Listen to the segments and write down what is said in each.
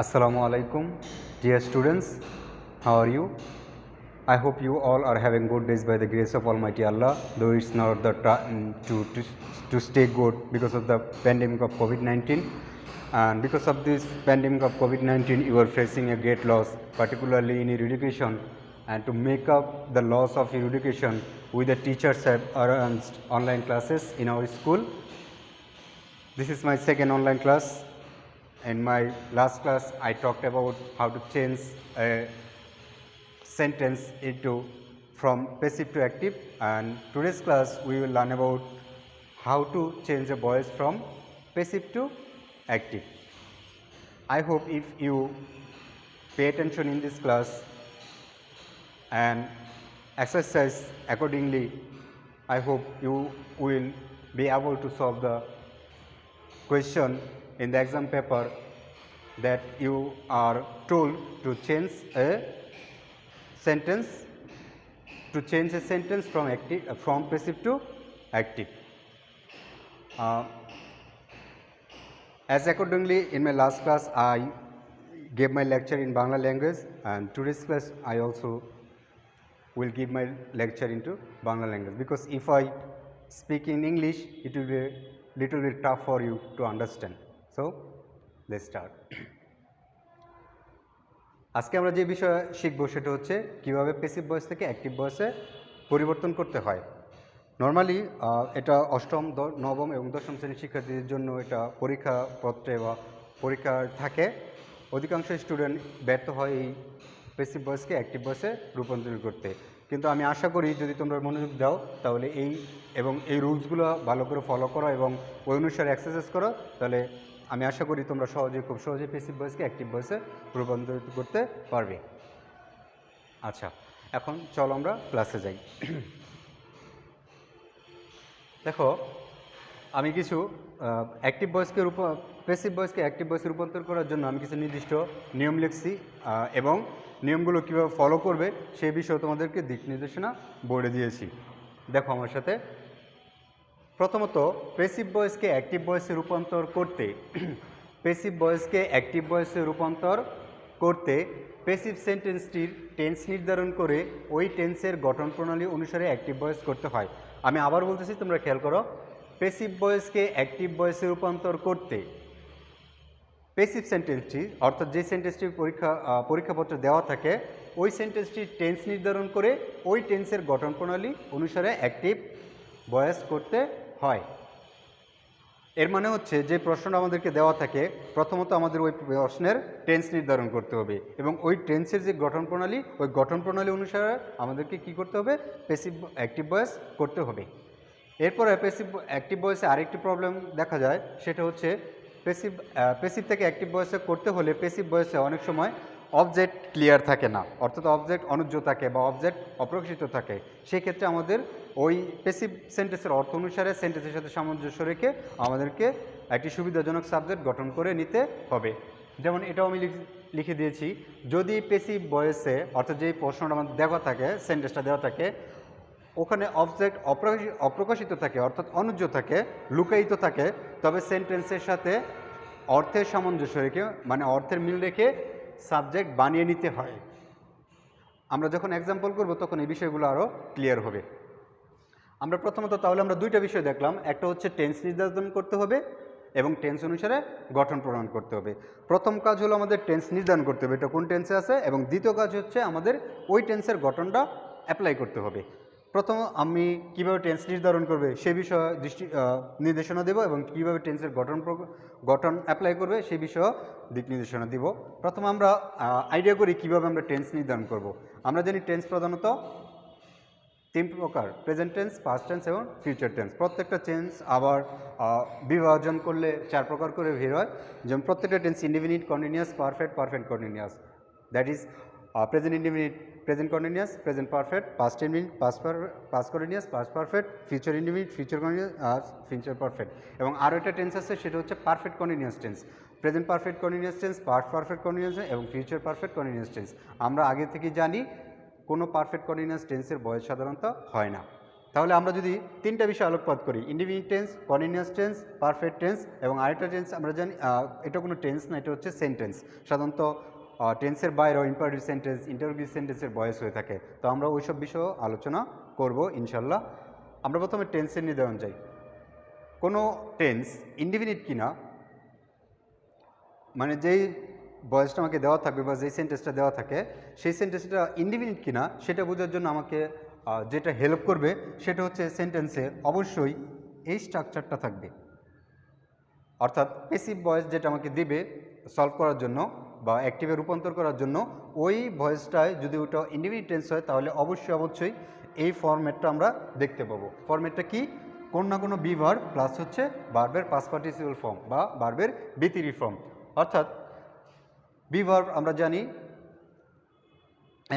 Assalamu alaikum, dear students. How are you? I hope you all are having good days by the grace of Almighty Allah. Though it's not the time to stay good because of the pandemic of COVID-19, and because of this pandemic of COVID-19, you are facing a great loss, particularly in your education. And to make up the loss of your education, we the teachers have arranged online classes in our school. This is my second online class. In my last class, I talked about how to change a sentence into from passive to active, and today's class we will learn about how to change a voice from passive to active. I hope if you pay attention in this class and exercise accordingly, I hope you will be able to solve the question in the exam paper that you are told to change a sentence from passive to active. As accordingly, in my last class I gave my lecture in Bangla language, and today's class I also will give my lecture into Bangla language, because if I speak in English it will be little bit tough for you to understand. So let's start. আজকে আমরা যে বিষয় শিখব সেটা হচ্ছে কিভাবে passive voice থেকে active ভয়েসে পরিবর্তন করতে হয়। নরমালি এটা অষ্টম, নবম এবং দশম শ্রেণীর শিক্ষার্থীদের জন্য এটা পরীক্ষাপত্রে বা পরীক্ষায় থাকে। অধিকাংশ স্টুডেন্ট ব্যর্থ হয় এই প্যাসিভ ভয়েসকে অ্যাক্টিভ ভয়েসে রূপান্তরিত করতে, কিন্তু আমি আশা করি যদি তোমরা মনোযোগ দাও তাহলে এই রুলসগুলো ভালো করে ফলো করো এবং ওই অনুসারে এক্সারসাইজ করো, তাহলে আমি আশা করি তোমরা খুব সহজে প্যাসিভ ভয়েসকে অ্যাক্টিভ ভয়েসে রূপান্তরিত করতে পারবে। আচ্ছা, এখন চলো আমরা ক্লাসে যাই। দেখো, আমি কিছু প্যাসিভ ভয়েসকে অ্যাক্টিভ ভয়েসে রূপান্তর করার জন্য আমি কিছু নির্দিষ্ট নিয়ম লিখছি, এবং নিয়মগুলো কীভাবে ফলো করবে সেই বিষয়ে তোমাদেরকে দিক নির্দেশনা বোর্ডে দিয়েছি। দেখো আমার সাথে। প্রথমত, প্যাসিভ ভয়েসকে অ্যাক্টিভ ভয়েসে রূপান্তর করতে প্যাসিভ সেন্টেন্সটির টেন্স নির্ধারণ করে ওই টেন্সের গঠন প্রণালী অনুসারে অ্যাক্টিভ ভয়েস করতে হয়। আমি আবার বলতেছি, তোমরা খেয়াল করো। প্যাসিভ ভয়েসকে অ্যাক্টিভ ভয়েসে রূপান্তর করতে প্যাসিভ সেন্টেন্সটি, অর্থাৎ যে সেন্টেন্সটি পরীক্ষাপত্রে দেওয়া থাকে, ওই সেন্টেন্সটির টেন্স নির্ধারণ করে ওই টেন্সের গঠন প্রণালী অনুসারে অ্যাক্টিভ ভয়েস করতে হয়। এর মানে হচ্ছে যে প্রশ্নটা আমাদেরকে দেওয়া থাকে, প্রথমত আমাদের ওই প্রশ্নের টেন্স নির্ধারণ করতে হবে এবং ওই টেন্সের যে গঠন প্রণালী, ওই গঠন প্রণালী অনুসারে আমাদেরকে কি করতে হবে? প্যাসিভ অ্যাক্টিভ ভয়েস করতে হবে। এরপরে প্যাসিভ অ্যাক্টিভ ভয়েসে আরেকটি প্রবলেম দেখা যায়, সেটা হচ্ছে প্যাসিভ থেকে অ্যাক্টিভ ভয়েসে করতে হলে প্যাসিভ ভয়েসে অনেক সময় অবজেক্ট ক্লিয়ার থাকে না, অর্থাৎ অবজেক্ট অনুজ্জ থাকে বা অবজেক্ট অপ্রকাশিত থাকে। সেক্ষেত্রে আমাদের ওই প্যাসিভ সেন্টেন্সের অর্থ অনুসারে সেন্টেন্সের সাথে সামঞ্জস্য রেখে আমাদেরকে একটি সুবিধাজনক সাবজেক্ট গঠন করে নিতে হবে। যেমন এটাও আমি লিখে দিয়েছি, যদি প্যাসিভ ভয়েসে, অর্থাৎ যেই প্রশ্নটা আমাদের দেওয়া থাকে, সেন্টেন্সটা দেওয়া থাকে, ওখানে অবজেক্ট অপ্রকাশিত থাকে, অর্থাৎ অনুজ্জ থাকে, লুকায়িত থাকে, তবে সেন্টেন্সের সাথে অর্থের সামঞ্জস্য রেখে, মানে অর্থের মিল রেখে সাবজেক্ট বানিয়ে নিতে হয়। আমরা যখন এক্সাম্পল করব তখন এই বিষয়গুলো আরও ক্লিয়ার হবে। আমরা প্রথমত তাহলে আমরা দুইটা বিষয় দেখলাম, একটা হচ্ছে টেন্স নির্ধারণ করতে হবে এবং টেন্স অনুসারে গঠন প্রণয়ন করতে হবে। প্রথম কাজ হলো আমাদের টেন্স নির্ধারণ করতে হবে, এটা কোন টেন্সে আছে, এবং দ্বিতীয় কাজ হচ্ছে আমাদের ওই টেন্সের গঠনটা অ্যাপ্লাই করতে হবে। প্রথম আমি কিভাবে টেন্স নির্ধারণ করবে সে বিষয়ে নির্দেশনা দেব, এবং কিভাবে টেন্সের গঠন অ্যাপ্লাই করবে সেই বিষয়ে দিক নির্দেশনা দিব। প্রথমে আমরা আইডিয়া করি কিভাবে আমরা টেন্স নির্ধারণ করব। আমরা জানি টেন্স প্রধানত তিন প্রকার: প্রেজেন্ট টেন্স, পাস্ট টেন্স এবং ফিউচার টেন্স। প্রত্যেকটা টেন্স আবার বিভাজন করলে চার প্রকার করে বের হয়। যেমন প্রত্যেকটা tense indefinite, continuous, perfect, perfect continuous. That is present indefinite, present continuous, present perfect, past indefinite, past continuous, past perfect, future indefinite, future continuous আর ফিউচার পারফেক্ট। এবং আরও একটা টেন্স আছে, সেটা হচ্ছে perfect continuous tense. Present perfect continuous tense, past perfect continuous এবং future perfect continuous tense. আমরা আগে থেকে জানি কোনো পারফেক্ট কন্টিনিউয়াস টেন্সের ভয়েস সাধারণত হয় না। তাহলে আমরা যদি তিনটা বিষয় আলোকপাত করি, indefinite tense, continuous tense, perfect tense এবং আরেকটা টেন্স আমরা জানি এটা কোনো টেন্স না, এটা হচ্ছে সেন্টেন্স। সাধারণত টেন্সের বাইরেও ইম্পারেটিভ সেন্টেন্স, ইন্টারোগেটিভ সেন্টেন্সের ভয়েস হয়ে থাকে। তো আমরা ওইসব বিষয়েও আলোচনা করব ইনশাল্লাহ। আমরা প্রথমে টেন্সের নির্ধারণ যাই। কোনো টেন্স ইন্ডিফিনিট কিনা, মানে যেই ভয়েসটা আমাকে দেওয়া থাকবে বা যেই সেন্টেন্সটা দেওয়া থাকে সেই সেন্টেন্সটা ইন্ডিফিনিট কিনা সেটা বোঝার জন্য আমাকে যেটা হেল্প করবে সেটা হচ্ছে সেন্টেন্সে অবশ্যই এই স্ট্রাকচারটা থাকবে। অর্থাৎ প্যাসিভ ভয়েস যেটা আমাকে দিবে সলভ করার জন্য বা অ্যাক্টিভে রূপান্তর করার জন্য, ওই ভয়েসটায় যদি ওটা ইন্ডিফিনিট টেন্স হয় তাহলে অবশ্যই এই ফরম্যাটটা আমরা দেখতে পাবো। ফরম্যাটটা কি? কোন না কোনো বি ভার্ব প্লাস হচ্ছে ভার্বের পাস্ট পার্টিসিপল ফর্ম বা ভার্বের বি3 ফর্ম। অর্থাৎ বি ভার্ব আমরা জানি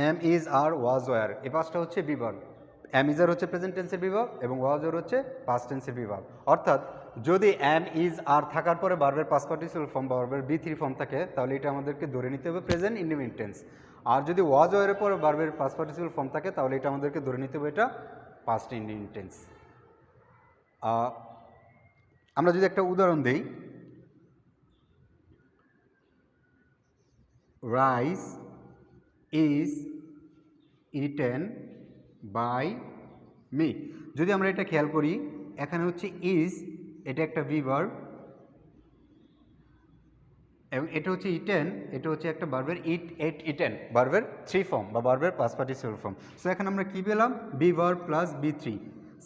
am, is, are, was, were, এই পাঁচটা হচ্ছে be verb. Am is are হচ্ছে প্রেজেন্ট টেন্সের বি ভার্ব এবং ওয়াজ ওয়ার হচ্ছে পাস্ট টেন্সের বি ভার্ব। অর্থাৎ যদি এম, ইজ, আর থাকার পরে ভার্বের পাস্ট পার্টিসিপল ফর্ম বা ভার্বের বি3 ফর্ম থাকে তাহলে এটা আমাদেরকে ধরে নিতে হবে প্রেজেন্ট ইন্ডিফিনিট টেন্স। আর যদি ওয়াজ ওয়ারের পরে ভার্বের পাস্ট পার্টিসিপল ফর্ম থাকে তাহলে এটা আমাদেরকে ধরে নিতে হবে এটা পাস্ট ইন্ডিফিনিট টেন্স। আমরা যদি একটা উদাহরণ দিই, rice is eaten by me. যদি আমরা এটা খেয়াল করি, এখানে হচ্ছে ইজ, এটা একটা বি ভার্ব এবং এটা হচ্ছে ইটেন, এটা হচ্ছে একটা ভার্বের ইটেন, ভার্বের 3 ফর্ম বা ভার্বের পাস্ট পার্টিসিপল ফর্ম। সো এখানে আমরা কি পেলাম? বি ভার্ব প্লাস বি3।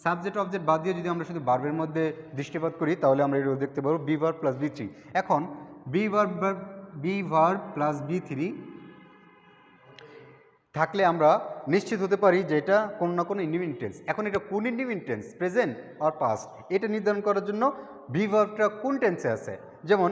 সাবজেক্ট অবজেক্ট বাদ দিয়ে যদি আমরা শুধু ভার্বের মধ্যে দৃষ্টিপাত করি তাহলে আমরা এটা দেখতে পাবো বি ভার্ব প্লাস বি3। এখন বি ভার্ব প্লাস বি3 থাকলে আমরা নিশ্চিত হতে পারি যে এটা কোনো না কোনো ইন্ডিফিনিট টেন্স। এখন এটা কোন ইন্ডিফিনিট টেন্স, প্রেজেন্ট আর পাস্ট, এটা নির্ধারণ করার জন্য বি ভার্বটা কোন টেন্সে আছে। যেমন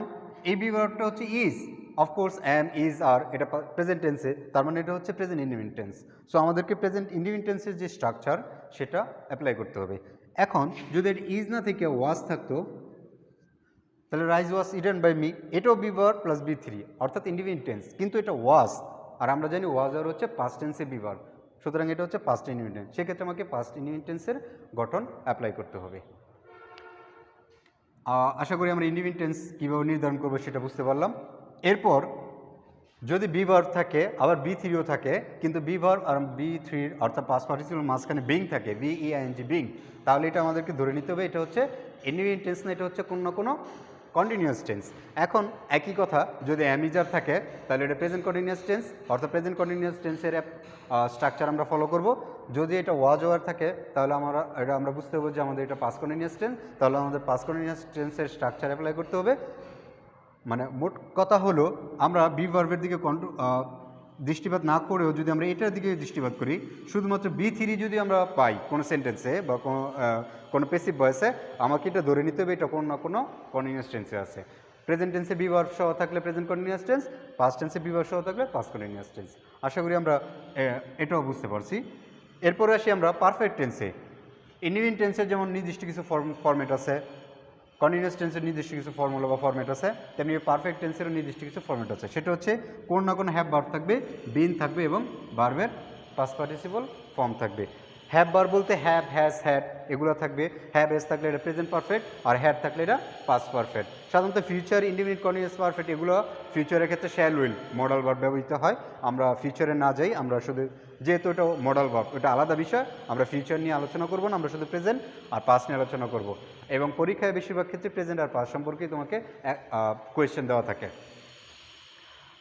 এই বি ভার্বটা হচ্ছে ইজ, অফকোর্স এম, ইজ, আর, এটা প্রেজেন্ট টেন্সে, তার মানে এটা হচ্ছে প্রেজেন্ট ইন্ডিফিনিট টেন্স। সো আমাদেরকে প্রেজেন্ট ইন্ডিফিনিট টেন্সের যে স্ট্রাকচার সেটা অ্যাপ্লাই করতে হবে। এখন যদি এটা ইজ না থেকে ওয়াজ থাকতো তাহলে rice was eaten by me, এটাও বি ভার্ব প্লাস বি3 অর্থাৎ ইন্ডিফিনিট টেন্স, কিন্তু এটা ওয়াজ, আর আমরা জানি ওয়াজ আর হচ্ছে পাস্ট টেন্সে বি ভার্ব, সুতরাং এটা হচ্ছে পাস্ট ইন্ডিফিনিট টেন্স। সেক্ষেত্রে আমাকে পাস্ট ইন্ডিফিনিট টেন্সের গঠন অ্যাপ্লাই করতে হবে। আশা করি আমরা ইন্ডিফিনিট টেন্স কীভাবে নির্ধারণ করবো সেটা বুঝতে পারলাম। এরপর যদি বি ভার্ব থাকে আবার বি3ও থাকে, কিন্তু বি ভার্ব আর বি3 অর্থাৎ পাস্ট পার্টিসিপল মাঝখানে বিং থাকে, বিইআইএনজি বিং, তাহলে এটা আমাদেরকে ধরে নিতে হবে এটা হচ্ছে ইন্ডিফিনিট টেন্স না, এটা হচ্ছে কোনো না কোনো কন্টিনিউয়াস টেন্স। এখন একই কথা, যদি অ্যামিজার থাকে তাহলে এটা প্রেজেন্ট কন্টিনিউয়াস টেন্স, অর্থাৎ প্রেজেন্ট কন্টিনিউয়াস টেন্সের স্ট্রাকচার আমরা ফলো করব। যদি এটা ওয়াজ ওয়ার থাকে তাহলে আমরা বুঝতে হবে যে আমাদের এটা পাস্ট কন্টিনিউয়াস টেন্স, তাহলে আমাদের পাস্ট কন্টিনিউয়াস টেন্সের স্ট্রাকচার অ্যাপ্লাই করতে হবে। মানে মোট কথা হলো আমরা বি ভার্বের দিকে দৃষ্টিপাত না করেও যদি আমরা এটার দিকে দৃষ্টিপাত করি, শুধুমাত্র বি3 যদি আমরা পাই কোনো সেন্টেন্সে বা কোনো প্যাসিভ ভয়েসে, আমাকে এটা ধরে নিতে হবে এটা কোনো না কোনো কন্টিনিউয়াস টেন্সে আছে। প্রেজেন্ট টেন্সে বি ভার্ব সহ থাকলে প্রেজেন্ট কন্টিনিউয়াস টেন্স, পাস্ট টেন্সে বি ভার্ব সহ থাকলে পাস্ট কন্টিনিউয়াস টেন্স। আশা করি আমরা এটাও বুঝতে পারছি। এরপরে আসি আমরা পারফেক্ট টেন্সে। ইন্ডিফিনিট টেন্সের যেমন নির্দিষ্ট কিছু ফরম্যাট আছে, কন্টিনিউয়াস টেন্সের নির্দিষ্ট কিছু ফর্মুলা বা ফরম্যাট আছে, তেমনি পারফেক্ট টেন্সেরও নির্দিষ্ট কিছু ফরম্যাট আছে। সেটা হচ্ছে কোনো না কোনো হ্যাভ ভার্ব থাকবে, বিন থাকবে এবং ভার্বের পাস্ট পার্টিসিপল ফর্ম থাকবে। হ্যাভ ভার্ব বলতে হ্যাভ, হ্যাজ, হ্যাড এগুলো থাকবে। হ্যাভ এস থাকলে এটা প্রেজেন্ট পারফেক্ট, আর হ্যাড থাকলে এটা পাস্ট পারফেক্ট। সাধারণত ফিউচার, ইন্ডিফিনিট, কন্টিনিউয়াস পারফেক্ট এগুলো ফিউচারের ক্ষেত্রে শ্যাল উইল মডাল ভার্ব ব্যবহৃত হয়। আমরা ফিউচারে না যাই, আমরা শুধু যেহেতু এটা মডাল ভার্ব, এটা আলাদা বিষয়, আমরা ফিউচার নিয়ে আলোচনা করব না, আমরা শুধু প্রেজেন্ট আর পাস্ট নিয়ে আলোচনা করব। এবং পরীক্ষায় বেশিরভাগ ক্ষেত্রে প্রেজেন্ট আর পাস্ট সম্পর্কেই তোমাকে কোয়েশ্চেন দেওয়া থাকে।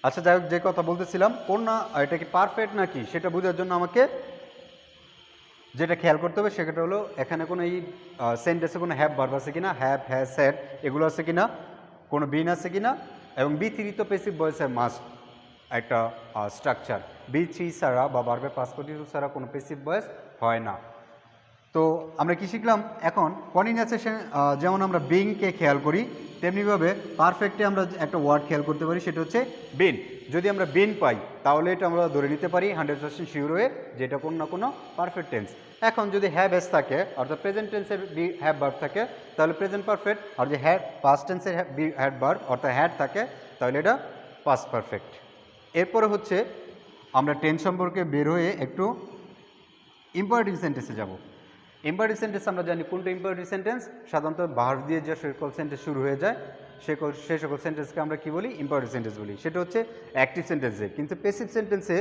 আচ্ছা, যাই হোক, যে কথা বলতেছিলাম, কোন না এটা কি পারফেক্ট নাকি সেটা বোঝার জন্য আমাকে যেটা খেয়াল করতে হবে সেটা হলো এখানে কোনো এই সেন্টেন্সে কোনো হ্যাভ ভার্ব আছে কিনা, হ্যাভ, হ্যাজ, হ্যাড এগুলো আছে কিনা, কোনো বিন আছে কিনা, এবং বি3 তো প্যাসিভ ভয়েসের মাস্ট একটা স্ট্রাকচার। বি3 ছাড়া বা ভার্বের পাস্ট পার্টিসিপল ছাড়া কোনো প্যাসিভ ভয়েস হয় না। তো আমরা কি শিখলাম? এখন কন্টিনিউয়াসে যেমন আমরা বিংকে খেয়াল করি, তেমনিভাবে পারফেক্টে আমরা একটা ওয়ার্ড খেয়াল করতে পারি, সেটা হচ্ছে বিন। যদি আমরা বিন পাই তাহলে এটা আমরা ধরে নিতে পারি 100% শিওর হয়ে যে এটা কোনো না কোনো পারফেক্ট টেন্স। এখন যদি হ্যাভ এস থাকে অর্থাৎ প্রেজেন্ট টেন্সের হ্যাভ ভার্ব থাকে তাহলে প্রেজেন্ট পারফেক্ট, আর যে পাস্ট টেন্সের হ্যাড ভার্ব অর্থাৎ হ্যাড থাকে তাহলে এটা পাস্ট পারফেক্ট। এরপরে হচ্ছে আমরা টেন্স সম্পর্কে বের হয়ে একটু ইম্পারেটিভ সেন্টেন্সে যাব। ইম্পারেটিভ সেন্টেন্স আমরা জানি কোনটা ইম্পারেটিভ সেন্টেন্স, সাধারণত ভার্ব দিয়ে যে সকল সেন্টেন্স শুরু হয়ে যায় সে সকল সেন্টেন্সকে আমরা কি বলি, ইম্পারেটিভ সেন্টেন্স বলি। সেটা হচ্ছে অ্যাক্টিভ সেন্টেন্সে। কিন্তু প্যাসিভ সেন্টেন্সে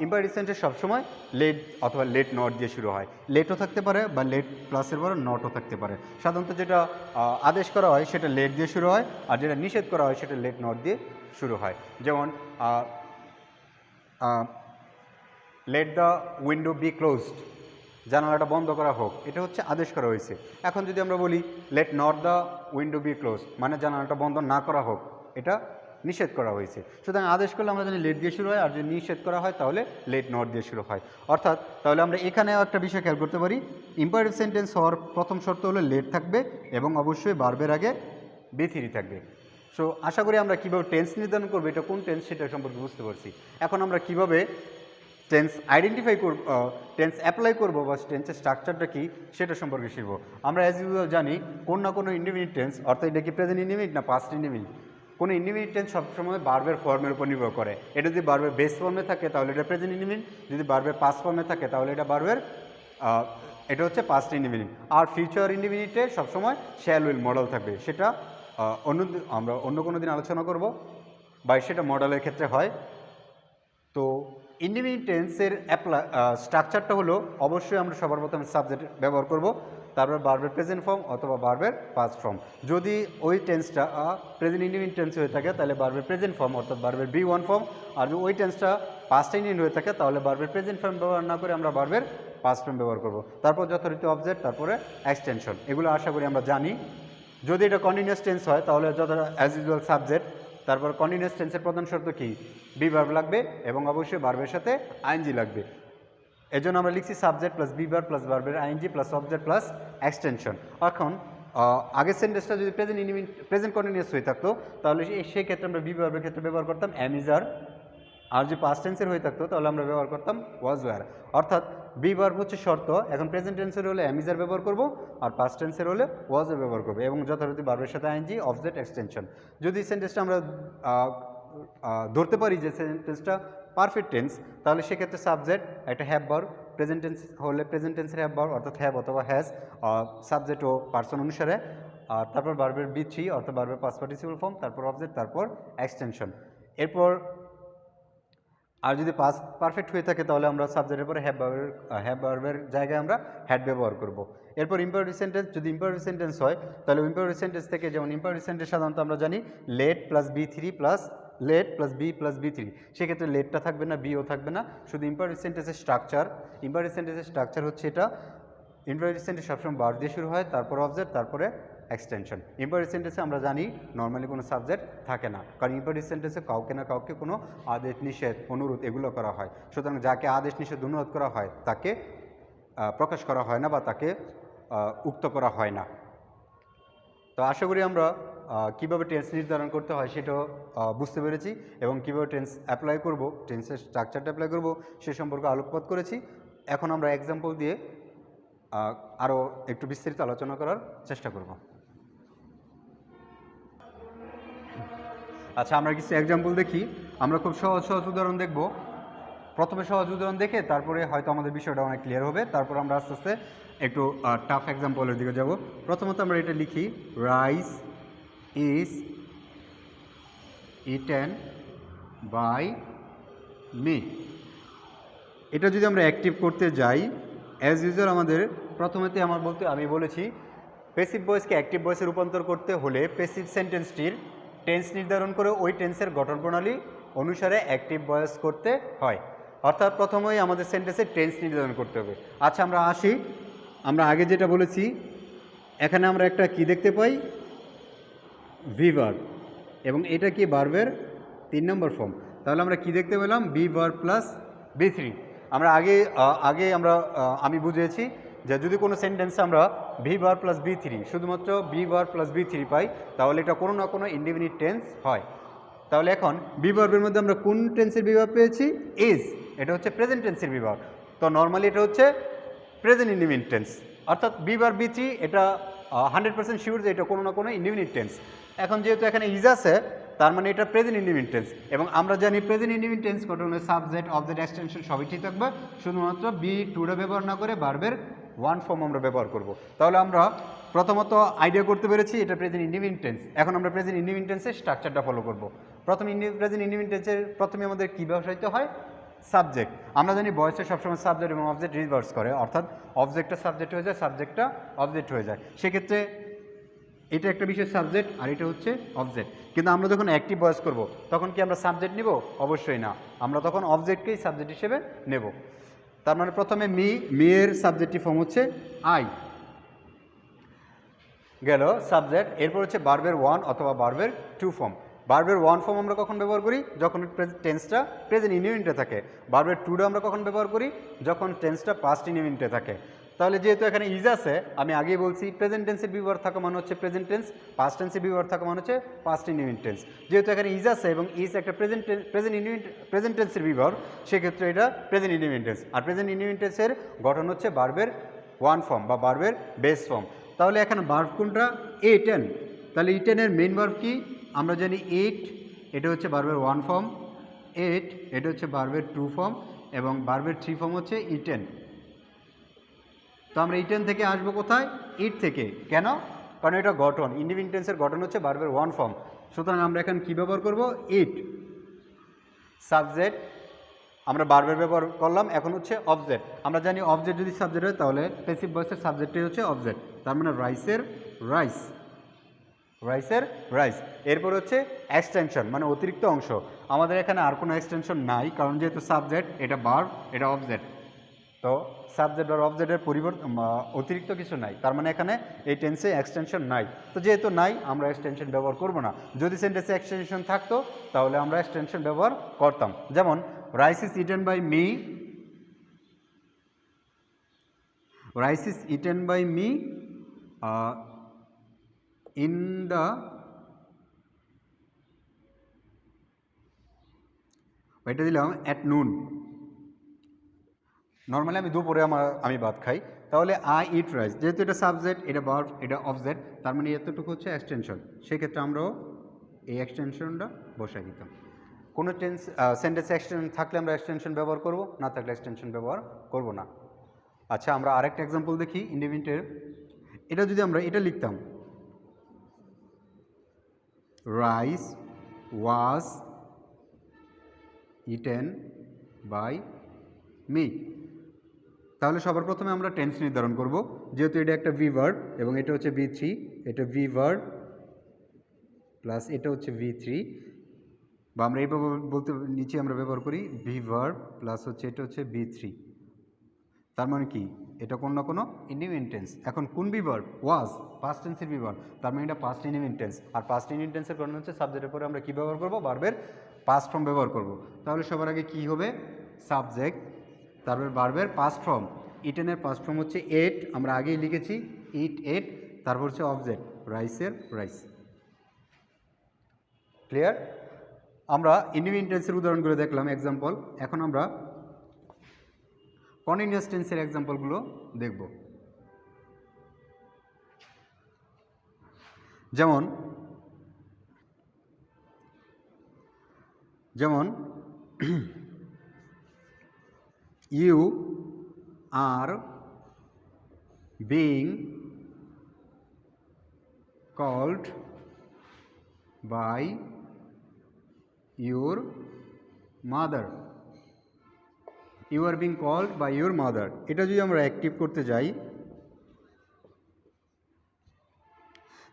ইম্পারেটিভ সেন্টেন্স সবসময় লেট অথবা লেট নট দিয়ে শুরু হয়। লেটও থাকতে পারে বা লেট প্লাসের পরে নটও থাকতে পারে। সাধারণত যেটা আদেশ করা হয় সেটা লেট দিয়ে শুরু হয়, আর যেটা নিষেধ করা হয় সেটা লেট নট দিয়ে শুরু হয়। যেমন let the window be closed, জানালাটা বন্ধ করা হোক, এটা হচ্ছে আদেশ করা হয়েছে। এখন যদি আমরা বলি let not the window B close, মানে জানালাটা বন্ধ না করা হোক, এটা নিষেধ করা হয়েছে। সুতরাং আদেশ করলে আমরা জানি লেট দিয়ে শুরু হয়, আর যদি নিষেধ করা হয় তাহলে লেট নট দিয়ে শুরু হয়। অর্থাৎ তাহলে আমরা এখানেও একটা বিষয় খেয়াল করতে পারি, ইম্পারেটিভ সেন্টেন্স হওয়ার প্রথম শর্ত হলো লেট থাকবে এবং অবশ্যই ভার্বের আগে বি থ্রি থাকবে। সো আশা করি আমরা কীভাবে টেন্স নির্ধারণ করবো, এটা কোন টেন্স সেটা সম্পর্কে বুঝতে পারছি। এখন আমরা কীভাবে টেন্স আইডেন্টিফাই করব, টেন্স অ্যাপ্লাই করবো বা টেন্সের স্ট্রাকচারটা কী সেটা সম্পর্কে শিখবো। আমরা অ্যাজ ইউজুয়াল জানি কোন না কোনো ইন্ডিফিনিট টেন্স, অর্থাৎ এটা কি প্রেজেন্ট ইন্ডিফিনিট না পাস্ট ইন্ডিফিনিট, কোনো ইন্ডিফিনিট টেন্স সবসময় ভার্বের ফর্মের উপর নির্ভর করে। এটা যদি ভার্বের বেস ফর্মে থাকে তাহলে এটা প্রেজেন্ট ইন্ডিফিনিট, যদি ভার্বের পাস্ট ফর্মে থাকে তাহলে এটা ভার্বের এটা হচ্ছে পাস্ট ইন্ডিফিনিট। আর ফিউচার ইন্ডিফিনিটে সবসময় শ্যাল উইল মডেল থাকবে, সেটা আমরা অন্য কোনো দিন আলোচনা করব বা সেটা মডেলের ক্ষেত্রে হয়। তো ইন্ডিফিনিট টেন্সের স্ট্রাকচারটা হলো অবশ্যই আমরা সবার প্রথমে সাবজেক্ট ব্যবহার করব, তারপর ভার্বের প্রেজেন্ট ফর্ম অথবা ভার্বের পাস্ট ফর্ম। যদি ওই টেন্সটা প্রেজেন্ট ইন্ডিফিনিট টেন্স হয়ে থাকে তাহলে ভার্বের প্রেজেন্ট ফর্ম অর্থাৎ ভার্বের বি ওয়ান ফর্ম, আর যদি ওই টেন্সটা পাস্ট ইন্ডিফিনিট হয়ে থাকে তাহলে ভার্বের প্রেজেন্ট ফর্ম ব্যবহার না করে আমরা ভার্বের পাস্ট ফর্ম ব্যবহার করব। তারপর যথারীতি অবজেক্ট, তারপরে এক্সটেনশন, এগুলো আশা করি আমরা জানি। যদি এটা কন্টিনিউয়াস টেন্স হয় তাহলে অ্যাজ ইউজুয়াল সাবজেক্ট, তারপর কন্টিনিউয়াস টেন্সের প্রধান শর্ত কি, বি ভার্ব লাগবে এবং অবশ্যই ভার্বের সাথে আইএনজি লাগবে। এজন্য আমরা লিখছি subject plus be verb plus ভার্বের ING plus object plus extension. এখন আগের সেন্টেন্সটা যদি প্রেজেন্ট কন্টিনিউয়াস হয়ে থাকতো তাহলে সেই ক্ষেত্রে আমরা বি ভার্বের ক্ষেত্রে ব্যবহার করতাম অ্যাম ইজ আর, আর যদি পাস্ট টেন্সের হয়ে থাকতো তাহলে আমরা ব্যবহার করতাম ওয়াজ ওয়ার। অর্থাৎ বি ভার্ব হচ্ছে শর্ত, এখন প্রেজেন্ট টেন্সের হলে অ্যাম ইজ আর ব্যবহার করব, আর পাস্ট টেন্সের হলে ওয়াজ আর ব্যবহার করবো এবং যথারীতি ভার্বের সাথে আইএনজি অবজেক্ট এক্সটেনশন। যদি সেন্টেন্সটা আমরা ধরতে পারি যে সেন্টেন্সটা পারফেক্ট টেন্স তাহলে সেক্ষেত্রে সাবজেক্ট একটা হ্যাভ ভার্ব, প্রেজেন্ট টেন্স হলে প্রেজেন্ট টেন্সের হ্যাভ ভার্ব অর্থাৎ হ্যাভ অথবা হ্যাজ সাবজেক্ট ও পার্সন অনুসারে, আর তারপর ভার্বের বি থ্রি অর্থাৎ ভার্বের পাস্ট পার্টিসিপল ফর্ম, তারপর অবজেক্ট, তারপর এক্সটেনশন। আর যদি পাস্ট পারফেক্ট হয়ে থাকে তাহলে আমরা সাবজেক্টের পরে হ্যাভ ভার্বের জায়গায় আমরা হ্যাড ব্যবহার করব। এরপর ইম্পারেটিভ সেন্টেন্স, যদি ইম্পারেটিভ সেন্টেন্স হয় তাহলে ইম্পারেটিভ সেন্টেন্স থেকে, যেমন ইম্পারেটিভ সেন্টেন্স সাধারণত আমরা জানি let plus V three plus let plus V three, সেক্ষেত্রে লেটটা থাকবে না, বিও থাকবে না, শুধু ইম্পারেটিভ সেন্টেন্সের স্ট্রাকচার হচ্ছে এটা। ইম্পারেটিভ সেন্টেন্স সবসময় ভার্ব দিয়ে শুরু হয়, তারপর অবজেক্ট, তারপরে এক্সটেনশন। ইম্পারেটিভ সেন্টেন্সে আমরা জানি নর্মালি কোনো সাবজেক্ট থাকে না, কারণ ইম্পারেটিভ সেন্টেন্সে কাউকে না কাউকে কোনো আদেশ নিষেধ অনুরোধ এগুলো করা হয়। সুতরাং যাকে আদেশ নিষেধ অনুরোধ করা হয় তাকে প্রকাশ করা হয় না বা তাকে উক্ত করা হয় না। তো আশা করি আমরা কীভাবে টেন্স নির্ধারণ করতে হয় সেটাও বুঝতে পেরেছি এবং কীভাবে টেন্স অ্যাপ্লাই করব, টেন্সের স্ট্রাকচারটা অ্যাপ্লাই করব সে সম্পর্কে আলোকপাত করেছি। এখন আমরা এক্সাম্পল দিয়ে আরও একটু বিস্তারিত আলোচনা করার চেষ্টা করব। আচ্ছা, আমরা কিছু এক্সাম্পল দেখি। আমরা খুব সহজ উদাহরণ দেখব। প্রথমে সহজ উদাহরণ দেখে তারপরে হয়তো আমাদের বিষয়টা অনেক ক্লিয়ার হবে, তারপর আমরা আস্তে আস্তে একটু টাফ এক্সাম্পলের দিকে যাব। প্রথমত আমরা এটা লিখি, rice is eaten by me. এটা যদি আমরা অ্যাক্টিভ করতে যাই, অ্যাজ ইউজুয়াল আমাদের প্রথমেতে আমি বলেছি প্যাসিভ ভয়েসকে অ্যাক্টিভ ভয়েসে রূপান্তর করতে হলে প্যাসিভ সেন্টেন্সটির টেন্স নির্ধারণ করে ওই টেন্সের গঠন প্রণালী অনুসারে অ্যাক্টিভ ভয়েস করতে হয়। অর্থাৎ প্রথমেই আমাদের সেন্টেন্সের টেন্স নির্ধারণ করতে হবে। আচ্ছা, আমরা আসি, আমরা আগে যেটা বলেছি এখানে আমরা একটা কি দেখতে পাই, ভি ভার্ব, এবং এটা কি ভার্বের 3 নম্বর ফর্ম। তাহলে আমরা কি দেখতে পেলাম, be verb plus V three. আমরা আমি বুঝিয়েছি যে যদি কোনো সেন্টেন্সে আমরা V verb plus V three, শুধুমাত্র be verb plus V three পাই তাহলে এটা কোনো না কোনো ইনডিফিনিট টেন্স হয়। তাহলে এখন বি ভার্বের মধ্যে আমরা কোন টেন্সের বি ভার্ব পেয়েছি, ইজ, এটা হচ্ছে প্রেজেন্ট টেন্সের বি ভার্ব। তো নর্মালি এটা হচ্ছে প্রেজেন্ট ইনডিফিনিট টেন্স, অর্থাৎ বি ভার্ব বি থ্রি এটা 100% শিওর যে এটা কোনো না কোনো ইনডিফিনিট টেন্স। এখন যেহেতু এখানে ইজ আছে তার মানে এটা প্রেজেন্ট ইনডিফিনিট টেন্স, এবং আমরা জানি প্রেজেন্ট ইনডিফিনিট টেন্স গঠনে সাবজেক্ট, অবজেক্ট, এক্সটেনশন সবই ঠিক থাকবে, শুধুমাত্র বি টুটা ব্যবহার না করে ভার্বের ওয়ান ফর্ম আমরা ব্যবহার করব। তাহলে আমরা প্রথমত আইডিয়া করতে পেরেছি এটা প্রেজেন্ট ইনডিফিনিট টেন্স। এখন আমরা প্রেজেন্ট ইনডিফিনিট টেন্সের স্ট্রাকচারটা ফলো করব। প্রথমে প্রেজেন্ট ইনডিফিনিট টেন্সের প্রথমে আমাদের কী ব্যবহৃত হয়? সাবজেক্ট। আমরা জানি ভয়েসে সবসময় সাবজেক্ট এবং অবজেক্ট রিভার্স করে, অর্থাৎ অবজেক্টটা সাবজেক্ট হয়ে যায়, সাবজেক্টটা অবজেক্ট হয়ে যায়। সেক্ষেত্রে এটা একটা বিশেষ সাবজেক্ট আর এটা হচ্ছে অবজেক্ট। কিন্তু আমরা যখন অ্যাক্টিভ ভয়েস করব তখন কি আমরা সাবজেক্ট নিব? অবশ্যই না, আমরা তখন অবজেক্টকেই সাবজেক্ট হিসেবে নেব। তার মানে প্রথমে এর সাবজেক্টিভ ফর্ম হচ্ছে আই গেল সাবজেক্ট। এরপর হচ্ছে ভার্বের ওয়ান অথবা ভার্বের টু ফর্ম। ভার্বের ওয়ান ফর্ম আমরা কখন ব্যবহার করি? যখন টেন্সটা প্রেজেন্ট ইনডিফিনিটে থাকে। ভার্বের টুটা আমরা কখন ব্যবহার করি? যখন টেন্সটা পাস্ট ইনডিফিনিটে থাকে। তাহলে যেহেতু এখানে ইজ আছে, আমি আগেই বলছি প্রেজেন্ট টেন্সের ব্যবহার থাকা মানে হচ্ছে প্রেজেন্ট টেন্স, পাস্ট টেন্সের ব্যবহার থাকা মানে হচ্ছে পাস্ট ইনডিফিনিট টেন্স। যেহেতু এখানে ইজ আছে এবং ইজ একটা প্রেজেন্ট টেন্সের ব্যবহার, সেক্ষেত্রে এটা প্রেজেন্ট ইনডিফিনিট টেন্স। আর প্রেজেন্ট ইনডিফিনিট টেন্সের গঠন হচ্ছে ভার্বের ওয়ান ফর্ম বা ভার্বের বেস ফর্ম। তাহলে এখানে ভার্ব কোনটা? ইটেন। তাহলে ইটেনের মেইন ভার্ব কি? আমরা জানি ইট, এটা হচ্ছে ভার্বের ওয়ান ফর্ম, এট এটা হচ্ছে ভার্বের টু ফর্ম এবং ভার্বের থ্রি ফর্ম হচ্ছে ইটেন। তো আমরা ইটেন থেকে আসবো কোথায়? ইট থেকে। কেন? কারণ এটা গঠন, ইনডিফিনিট টেন্সের গঠন হচ্ছে ভার্বের ওয়ান ফর্ম। সুতরাং আমরা এখানে কী ব্যবহার করব? ইট। সাবজেক্ট আমরা ভার্বের ব্যবহার করলাম, এখন হচ্ছে অবজেক্ট। আমরা জানি অবজেক্ট যদি সাবজেক্ট হয় তাহলে প্যাসিভ ভয়েসের সাবজেক্টই হচ্ছে অবজেক্ট। তার মানে রাইসের রাইস, রাইসের রাইস। এরপর হচ্ছে এক্সটেনশন মানে অতিরিক্ত অংশ। আমাদের এখানে আর কোনো এক্সটেনশন নাই, কারণ যেহেতু সাবজেক্ট, এটা ভার্ব, এটা অবজেক্ট। তো সাবজেক্ট আর অবজেক্টের অতিরিক্ত কিছু নাই, তার মানে এখানে এই টেন্সে এক্সটেনশন নাই। তো যেহেতু নাই, আমরা এক্সটেনশন ব্যবহার করব না। যদি সেন্টেন্সে এক্সটেনশন থাকতো তাহলে আমরা এক্সটেনশন ব্যবহার করতাম। যেমন rice is eaten by me, rice is eaten by me in the এটা দিলাম অ্যাট নুন। নর্মালি আমি দুপুরে আমি ভাত খাই। তাহলে আই ইট রাইস, যেহেতু এটা সাবজেক্ট, এটা ভার্ব, এটা অবজেক্ট, তার মানে এতটুকু হচ্ছে এক্সটেনশন। সেক্ষেত্রে আমরাও এই এক্সটেনশনটা বসাই দিতাম। কোনো সেন্টেন্সে এক্সটেনশন থাকলে আমরা এক্সটেনশন ব্যবহার করব, না থাকলে এক্সটেনশন ব্যবহার করব না। আচ্ছা, আমরা আরেকটা এক্সাম্পল দেখি ইনডিফিনিটের। এটা যদি আমরা এটা লিখতাম, rice was eaten by me. তাহলে সবার প্রথমে আমরা টেন্স নির্ধারণ করব। যেহেতু এটা একটা ভি ভার্ব এবং এটা হচ্ছে ভি থ্রি, এটা ভি ভার্ব প্লাস এটা হচ্ছে ভি থ্রি, বা আমরা এইভাবে বলতে নিচে আমরা ব্যবহার করি ভি ভার্ব প্লাস হচ্ছে এটা হচ্ছে ভি থ্রি। তার মানে কি? এটা কোনো না কোনো ইনডিফিনিট টেন্স। এখন কোন ভি ভার্ব? ওয়াজ, পাস্ট টেন্সের ভি ভার্ব, তার মানে এটা পাস্ট ইনডিফিনিট টেন্স। আর পাস্ট ইনডিফিনিট টেন্সের কারণ হচ্ছে সাবজেক্টের পরে আমরা কী ব্যবহার করব? ভার্বের পাস্ট ফর্ম ব্যবহার করব। তাহলে সবার আগে কি হবে? সাবজেক্ট, তারপর ভার্বের পাস্ট ফর্ম। ইটেনের পাস্ট ফর্ম হচ্ছে এট, আমরা আগেই লিখেছি ইট এট। তারপর হচ্ছে অবজেক্ট রাইসের রাইস। ক্লিয়ার? আমরা ইনডিফিনিট টেন্সের উদাহরণগুলো দেখলাম, এক্সাম্পল। এখন আমরা কন্টিনিউয়াস টেন্সের এক্সাম্পলগুলো দেখব। যেমন you are being called by your mother. You are being called by your mother, এটা যদি আমরা অ্যাক্টিভ করতে যাই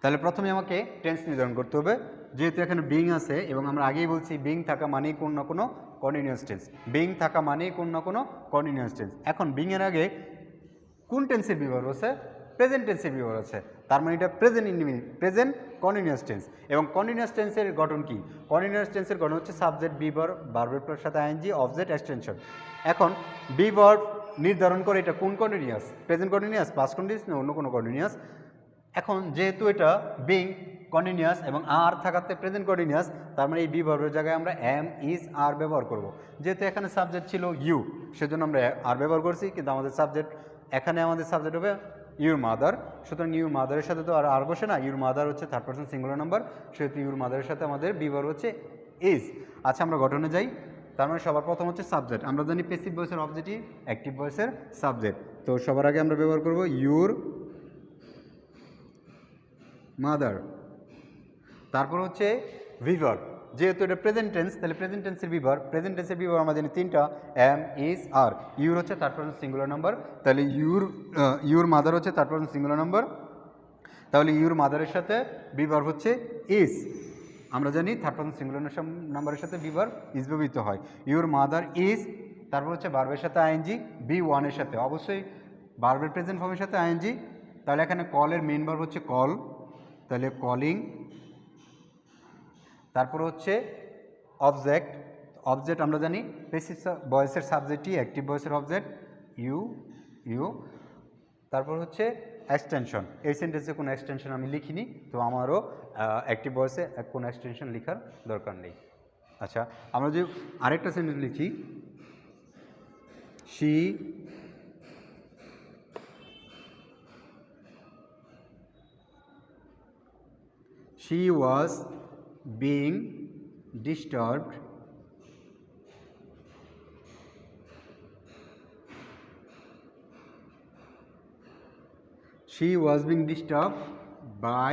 তাহলে প্রথমে আমাকে টেন্স নির্ধারণ করতে হবে। যেহেতু এখানে বিং আছে এবং আমরা আগেই বলছি বিং থাকা মানেই কোনো না কোনো কন্টিনিউয়াস টেন্স, বিং থাকা মানেই কোনো না কোনো কন্টিনিউয়াস টেন্স। এখন বিংয়ের আগে কোন টেন্সের ব্যবহার আছে? প্রেজেন্ট টেন্সের ব্যবহার আছে। তার মানে এটা প্রেজেন্ট কন্টিনিউয়াস টেন্স। এবং কন্টিনিউয়াস টেন্সের গঠন কি? কন্টিনিউয়াস টেন্সের গঠন হচ্ছে সাবজেক্ট, বি ভার্ব, ভার্বের সাথে আইএনজি, অবজেক্ট, এক্সটেনশন। এখন বি ভার্ব নির্ধারণ করে এটা কোন continuous? Present continuous, past continuous না অন্য কোনো কন্টিনিউয়াস? এখন যেহেতু এটা বিং কন্টিনিউয়াস এবং আর থাকাতে প্রেজেন্ট কন্টিনিউয়াস, তার মানে এই বি ভার্বের জায়গায় আমরা এম, ইজ, আর ব্যবহার করব। যেহেতু এখানে সাবজেক্ট ছিল ইউ, সেজন্য আমরা আর ব্যবহার করছি, কিন্তু আমাদের সাবজেক্ট হবে ইউর মাদার। সুতরাং ইউর মাদারের সাথে তো আর বসে না, ইউর মাদার হচ্ছে থার্ড পারসন সিঙ্গুলার নাম্বার, সেহেতু ইউর মাদারের সাথে আমাদের বি ভার্ব হচ্ছে ইজ। আচ্ছা, আমরা গঠনে যাই। তার মানে সবার প্রথম হচ্ছে সাবজেক্ট। আমরা জানি প্যাসিভ ভয়েসের অবজেক্টিভ, অ্যাক্টিভ ভয়েসের সাবজেক্ট। তো সবার আগে আমরা ব্যবহার করব ইউর মাদার। তারপর হচ্ছে ভিভার, যেহেতু এটা প্রেজেন্ট টেন্স তাহলে প্রেজেন্ট টেন্সের ভিভার, প্রেজেন্ট টেন্সের ভিভার আমরা জানি তিনটা, এম, ইজ, আর। ইউর হচ্ছে থার্ড পারসন সিঙ্গুলার নাম্বার, তাহলে ইউর মাদার হচ্ছে থার্ড পারসন সিঙ্গুলার নাম্বার, তাহলে ইউর মাদারের সাথে ভিভার হচ্ছে ইজ। আমরা জানি থার্ড পারসন সিঙ্গুলার নাম্বারের সাথে ভিভার ইজ ব্যবহৃত হয়। ইউর মাদার ইজ, তারপর হচ্ছে ভার্বের সাথে আইএনজি, বি ওয়ানের সাথে অবশ্যই ভার্বের প্রেজেন্ট ফর্মের সাথে আইএনজি। তাহলে এখানে কলের মেন ভার্ব হচ্ছে কল, তাহলে কলিং। তারপর হচ্ছে অবজেক্ট, অবজেক্ট আমরা জানি প্যাসিভ ভয়েসের সাবজেক্টই অ্যাক্টিভ ভয়েসের অবজেক্ট ইউ। তারপর হচ্ছে এক্সটেনশন, এই সেন্টেন্সে কোনো এক্সটেনশন আমি লিখিনি, তো আমারও অ্যাক্টিভ ভয়েসে কোনো এক্সটেনশন লেখার দরকার নেই। আচ্ছা, আমরা যে আরেকটা সেন্টেন্স লিখি, she was being disturbed by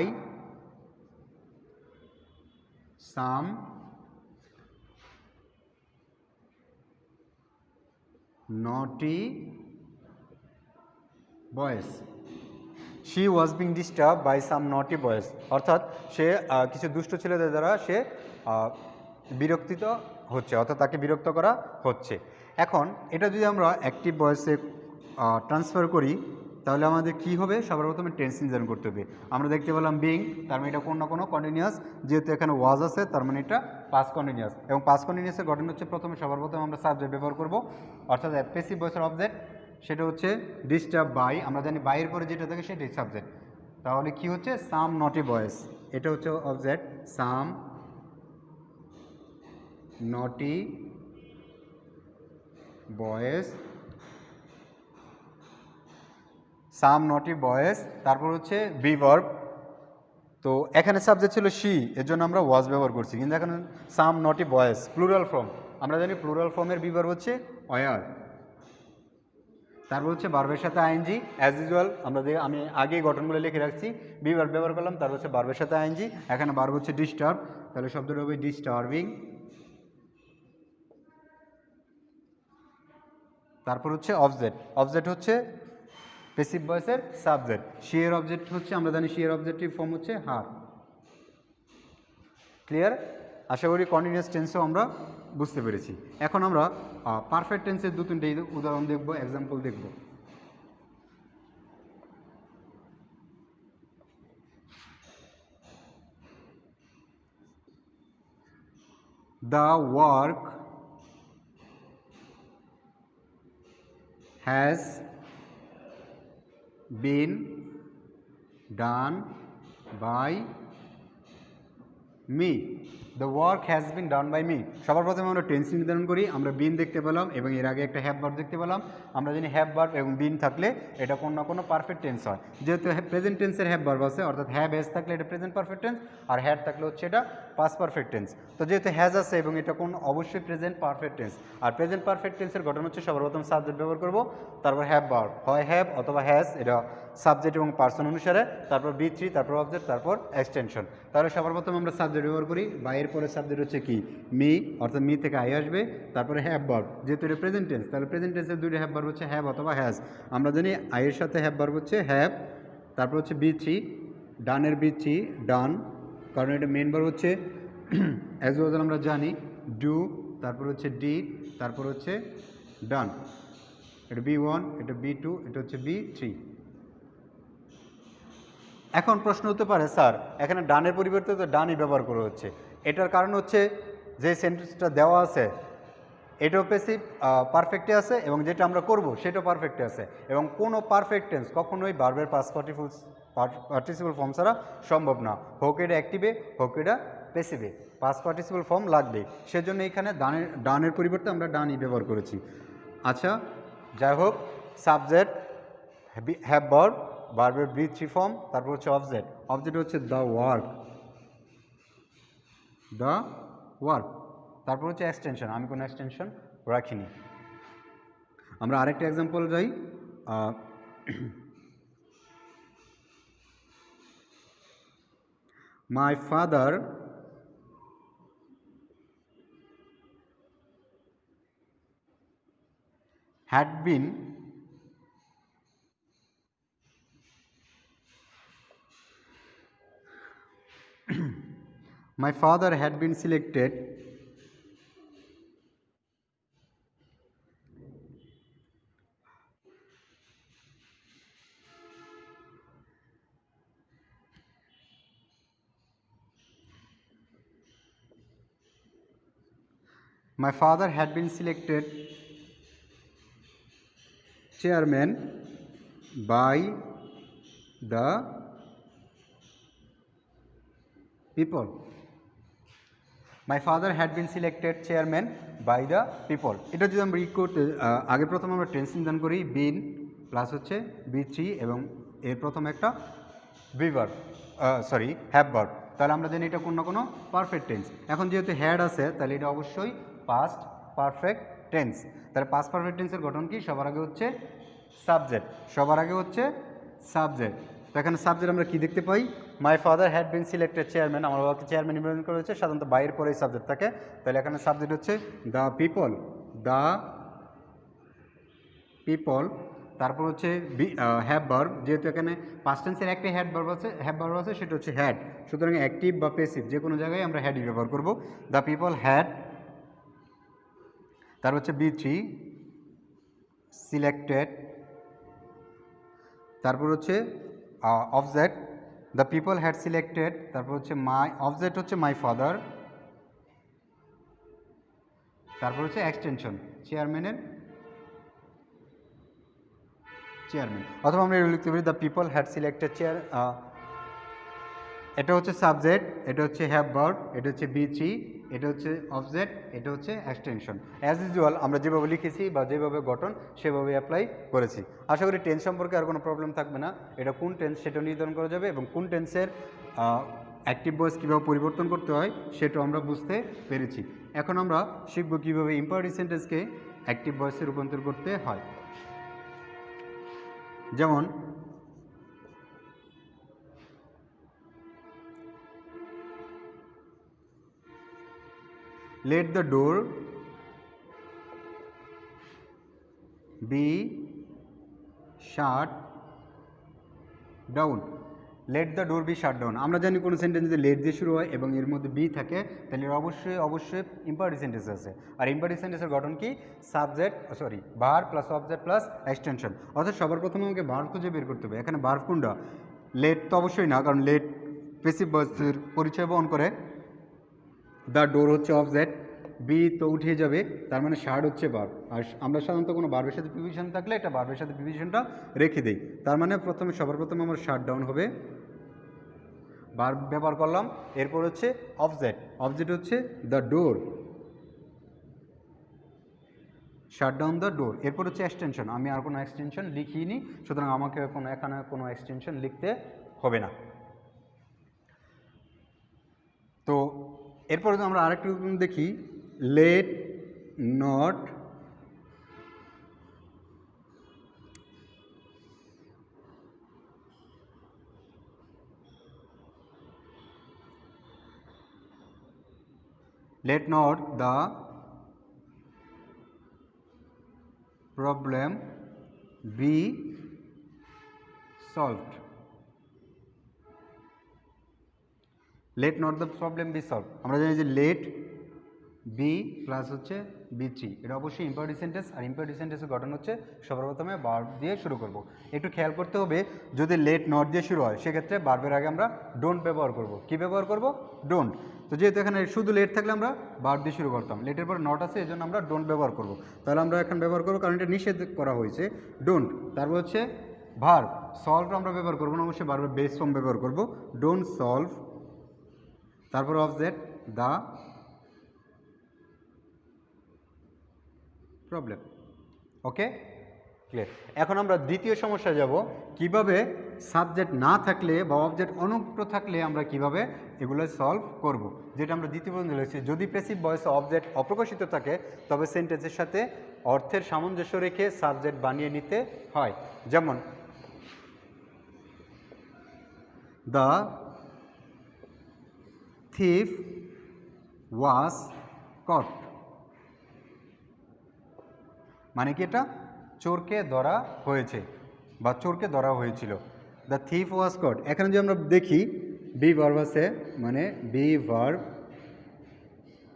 some naughty boys. She was being disturbed by some naughty boys, অর্থাৎ সে কিছু দুষ্ট ছেলেদের দ্বারা সে বিরক্তিত হচ্ছে, অর্থাৎ তাকে বিরক্ত করা হচ্ছে। এখন এটা যদি আমরা অ্যাক্টিভ ভয়েসে ট্রান্সফার করি তাহলে আমাদের কি হবে, সবার প্রথমে টেন্স নির্ধারণ করতে হবে। আমরা দেখতে পেলাম বিং, তার মানে এটা কোনো না কোনো কন্টিনিউয়াস, যেহেতু এখানে ওয়াজ আছে তার মানে এটা পাস্ট কন্টিনিউয়াস, এবং পাস্ট কন্টিনিউয়াসের গঠন হচ্ছে প্রথমে সবার প্রথমে আমরা সাবজেক্ট ব্যবহার করব, অর্থাৎ প্যাসিভ ভয়েসের অবজেক্ট সেটা হচ্ছে ডিস্টার্ব বাই, আমরা জানি বাইয়ের পরে যেটা থাকে সেটাই সাবজেক্ট। তাহলে কি হচ্ছে, সাম নটি বয়েস, এটা হচ্ছে অবজেক্ট, সাম নটি বয়েস, সাম নটি বয়েস। তারপর হচ্ছে বি ভার্ব, তো এখানে সাবজেক্ট ছিল শি, এর জন্য আমরা ওয়াজ ব্যবহার করছি, কিন্তু এখানে সাম নটি বয়েস প্লুরাল ফর্ম, আমরা জানি প্লুরাল ফর্মের বি ভার্ব হচ্ছে ওয়ার। তারপর হচ্ছে ভার্বের সাথে আইএনজি অ্যাজ ইউজুয়াল, আমি আগেই গঠনগুলো লিখে রাখছি, বি ভার্ব ব্যবহার করলাম, তারপর হচ্ছে ভার্বের সাথে আইএনজি, এখানে ভার্ব হচ্ছে ডিস্টার্ব, তাহলে শব্দটা হবে ডিস্টার্বিং। তারপর হচ্ছে অবজেক্ট, অবজেক্ট হচ্ছে প্যাসিভ ভয়েসের সাবজেক্ট, শি এর অবজেক্ট হচ্ছে, আমরা জানি শি এর অবজেক্টিভ ফর্ম হচ্ছে হার। ক্লিয়ার? আশা করি কন্টিনিউয়াস টেন্সও আমরা বুঝতে পেরেছি। এখন আমরা পারফেক্ট টেন্সের দু তিনটে উদাহরণ দেখব, এক্সাম্পল দেখব। The work has been done by me. The work has been done by me. সবার প্রথমে আমরা টেন্স নির্ধারণ করি, আমরা বিন দেখতে পেলাম এবং এর আগে একটা হ্যাভ ভার্ব দেখতে পেলাম। আমরা জানি হ্যাভ ভার্ব এবং বিন থাকলে এটা কোনো না কোনো পারফেক্ট টেন্স হয়, যেহেতু প্রেজেন্ট টেন্সের হ্যাভ ভার্ব আছে, অর্থাৎ হ্যাভ হ্যাজ থাকলে এটা প্রেজেন্ট পারফেক্ট টেন্স, আর হ্যাড থাকলে হচ্ছে এটা পাস্ট পারফেক্ট টেন্স। তো যেহেতু হ্যাজ আছে এবং এটা কোন অবশ্যই প্রেজেন্ট পারফেক্ট টেন্স, আর প্রেজেন্ট পারফেক্ট টেন্সের গঠন হচ্ছে সবার প্রথম সাবজেক্ট ব্যবহার করব, তারপর হ্যাভ ভার্ব, হয় হ্যাভ অথবা হ্যাজ, এটা সাবজেক্ট এবং পার্সন অনুসারে, তারপর বি থ্রি, তারপর অবজেক্ট, তারপর এক্সটেনশন। তাহলে সবার প্রথম আমরা সাবজেক্ট ব্যবহার করি, বাইয়ের পরে সাবজেক্ট হচ্ছে কি মি, অর্থাৎ মি থেকে আই আসবে, তারপরে হ্যাভ ভার্ব, যেহেতু এটা প্রেজেন্ট টেন্স তাহলে প্রেজেন্ট টেন্সের দুইটা হ্যাভ ভার্ব হচ্ছে হ্যাভ অথবা হ্যাজ। আমরা জানি আইয়ের সাথে হ্যাভ ভার্ব হচ্ছে হ্যাভ, তারপর হচ্ছে বি থ্রি, ডানের বি থ্রি ডান, কারণ এটা মেন ভার্ব হচ্ছে অ্যাজ ওয়েল আমরা জানি ডু, তারপর হচ্ছে ডিড, তারপর হচ্ছে ডান, এটা বি ওয়ান, এটা বি টু, এটা হচ্ছে বি থ্রি। এখন প্রশ্ন হতে পারে, স্যার এখানে ডানের পরিবর্তে তো ডানই ব্যবহার করা হচ্ছে, এটার কারণ হচ্ছে যে সেন্টেন্সটা দেওয়া আছে এটাও প্যাসিভ পারফেক্টে আছে এবং যেটা আমরা করব সেটাও পারফেক্টে আছে, এবং কোনো পারফেক্ট টেন্স কখনোই ভার্বের পাস্ট পার্টিসিপল ফর্ম ছাড়া সম্ভব না, হোক এটা অ্যাক্টিভে হোক এটা প্যাসিভে পাস্ট পার্টিসিপল ফর্ম লাগবে, সেজন্য এখানে ডানের পরিবর্তে আমরা ডানই ব্যবহার করেছি। আচ্ছা, যাই হোক, সাবজেক্ট হ্যাভ ভার্ব, ভার্বের বি থ্রি ফর্ম, তারপর হচ্ছে অবজেক্ট, অবজেক্ট হচ্ছে দ্য ওয়ার্ক, দ্য ওয়ার্ক, তারপর হচ্ছে এক্সটেনশন, আমি কোনো এক্সটেনশন রাখিনি। আমরা আরেকটা এক্সাম্পল যাই, my father had been my father had been selected my father had been selected chairman by the people. My father had been selected chairman by the people. এটা যদি আমরা রিড করতে আগে প্রথম আমরা টেন্স নির্ধারণ করি বিন প্লাস হচ্ছে বি থ্রি এবং এর প্রথম একটা ভিভার হ্যাভ ভার্ব, তাহলে আমরা জানি এটা কোনো না কোনো পারফেক্ট টেন্স। এখন যেহেতু হ্যাড আছে তাহলে এটা অবশ্যই পাস্ট পারফেক্ট টেন্স। তাহলে পাস্ট পারফেক্ট টেন্সের গঠন কি? সবার আগে হচ্ছে সাবজেক্ট, সবার আগে হচ্ছে সাবজেক্ট। তো এখানে সাবজেক্ট আমরা কি দেখতে পাই? My father had been selected chairman, আমার বাবাকে চেয়ারম্যান নির্বাচন করা হয়েছে, সাধারণত বাইরের পরেই সাবজেক্ট থাকে। তাহলে এখানে সাবজেক্ট হচ্ছে দ্য পিপল, দ্য পিপল। তারপর হচ্ছে হ্যাভ ভার্ব, যেহেতু এখানে পাস্ট টেন্সের একটা হ্যাভ ভার্ব আছে সেটা হচ্ছে হ্যাড, সুতরাং অ্যাক্টিভ বা প্যাসিভ যে কোনো জায়গায় আমরা হ্যাডই ব্যবহার করব। দ্য পিপল হ্যাড, তারপর হচ্ছে বি থ্রি সিলেক্টেড, তারপর হচ্ছে object the people had selected, তারপর হচ্ছে মাই অবজেক্ট হচ্ছে মাই ফাদার, তারপর হচ্ছে এক্সটেনশন চেয়ারম্যানের চেয়ারম্যান, অথবা আমরা লিখতে পারি the people had selected chair. এটা হচ্ছে সাবজেক্ট, এটা হচ্ছে হ্যাভ ভার্ব, এটা হচ্ছে বি থ্রি, এটা হচ্ছে অবজেক্ট, এটা হচ্ছে এক্সটেনশন। অ্যাজ ইউজুয়াল আমরা যেভাবে লিখেছি বা যেভাবে গঠন সেভাবে অ্যাপ্লাই করেছি। আশা করি টেন্স সম্পর্কে আর কোনো প্রবলেম থাকবে না। এটা কোন টেন্স সেটা নির্ধারণ করা যাবে এবং কোন টেন্সের অ্যাক্টিভ ভয়েস কীভাবে পরিবর্তন করতে হয় সেটাও আমরা বুঝতে পেরেছি। এখন আমরা শিখব কীভাবে ইম্পারেটিভ সেন্টেন্সকে অ্যাক্টিভ ভয়েসে রূপান্তর করতে হয়। যেমন let the door be shut down, let the door be shut down। আমরা জানি কোনো সেন্টেন্স যদি লেট দিয়ে শুরু হয় এবং এর মধ্যে বি থাকে তাহলে অবশ্যই ইম্পারেটিভ সেন্টেন্স আছে। আর ইম্পারেটিভ সেন্টেন্সের গঠন কি? Subject verb plus object plus extension. অর্থাৎ সবার প্রথমে আমাকে ভার্ব খুঁজে বের করতে হবে। এখানে ভার্ব কোনটা? লেট তো অবশ্যই না, কারণ লেট প্যাসিভ ভয়েসের পরিচয় বহন করে। দ্য ডোর হচ্ছে অবজেক্ট, বি তো উঠে যাবে, তার মানে শার্ট হচ্ছে ভার্ব। আর আমরা সাধারণত কোনো ভার্বের সাথে প্রিপোজিশন থাকলে এটা ভার্বের সাথে প্রিপোজিশনটা রেখে দিই। তার মানে সবার প্রথমে আমার শাট ডাউন হবে, ভার্ব ব্যবহার করলাম। এরপর হচ্ছে অবজেক্ট হচ্ছে the door, shut down the door. এরপর হচ্ছে এক্সটেনশন, আমি আর কোনো এক্সটেনশন লিখিনি, সুতরাং আমাকে এখানে কোনো এক্সটেনশন লিখতে হবে না। তো এরপরে আমরা আরেকটু দেখি, let not the problem be solved, let not the problem be solved। আমরা জানি যে লেট বি প্লাস হচ্ছে বি থ্রি, এটা অবশ্যই ইম্পারেটিভ সেন্টেন্স। আর ইম্পারেটিভ সেন্টেন্সের গঠন হচ্ছে সবার প্রথমে ভার্ব দিয়ে শুরু করব। একটু খেয়াল করতে হবে, যদি লেট নট দিয়ে শুরু হয় সেক্ষেত্রে ভার্বের আগে আমরা ডোন্ট ব্যবহার করব। কি ব্যবহার করব? ডোন্ট। তো যেহেতু এখানে শুধু লেট থাকলে আমরা ভার্ব দিয়ে শুরু করতাম, লেটের পর নট আছে এই জন্য আমরা ডোন্ট ব্যবহার করব। তাহলে আমরা এখন ব্যবহার করবো, কারণ এটা নিষেধ করা হয়েছে ডোন্ট। তারপর হচ্ছে ভার্ব, সলভ আমরা ব্যবহার করবো না, অবশ্যই ভার্বের বেস ফর্ম ব্যবহার করব, ডোন্ট সলভ। তারপর object the problem. Okay, clear. এখন আমরা দ্বিতীয় সমস্যায় যাব, কিভাবে সাবজেক্ট না থাকলে বা অবজেক্ট অনুক্ত থাকলে আমরা কিভাবে এগুলো সলভ করব, যেটা আমরা দ্বিতীয় পর্যন্ত লিখেছি। যদি প্যাসিভ ভয়েসে অবজেক্ট অপ্রকাশিত থাকে তবে সেন্টেন্সের সাথে অর্থের সামঞ্জস্য রেখে সাবজেক্ট বানিয়ে নিতে হয়। যেমন দ্য thief was caught, মানে কি এটা চোরকে ধরা হয়েছে বা চোরকে ধরা হয়েছিল। দ্য থিফ ওয়াজ কট, এখানে যদি আমরা দেখি বি ভার্ব আছে, মানে বি ভার্ব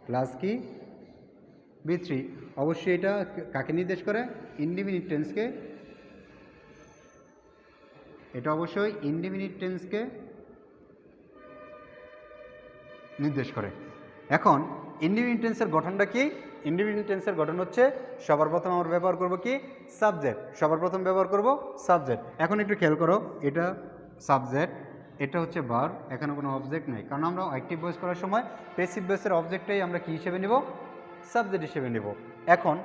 প্লাস কি বি থ্রি, অবশ্যই এটা কাকে নির্দেশ করে? ইনডিফিনিট টেন্সকে। এটা অবশ্যই ইনডিফিনিট টেন্সকে নির্দেশ করে। এখন ইনডিফিনিট টেন্সের গঠনটা কি? ইনডিফিনিট টেন্সের গঠন হচ্ছে সবার প্রথম আমরা ব্যবহার করব কি? সাবজেক্ট। সবার প্রথম ব্যবহার করব সাবজেক্ট। এখন একটু খেয়াল করো, এটা সাবজেক্ট, এটা হচ্ছে ভার্ব, এখানে কোনো অবজেক্ট নেই, কারণ আমরা অ্যাক্টিভ ভয়েস করার সময় প্যাসিভ ভয়েসের অবজেক্টটাই আমরা কি হিসেবে নেব? সাবজেক্ট হিসেবে নেব। এখন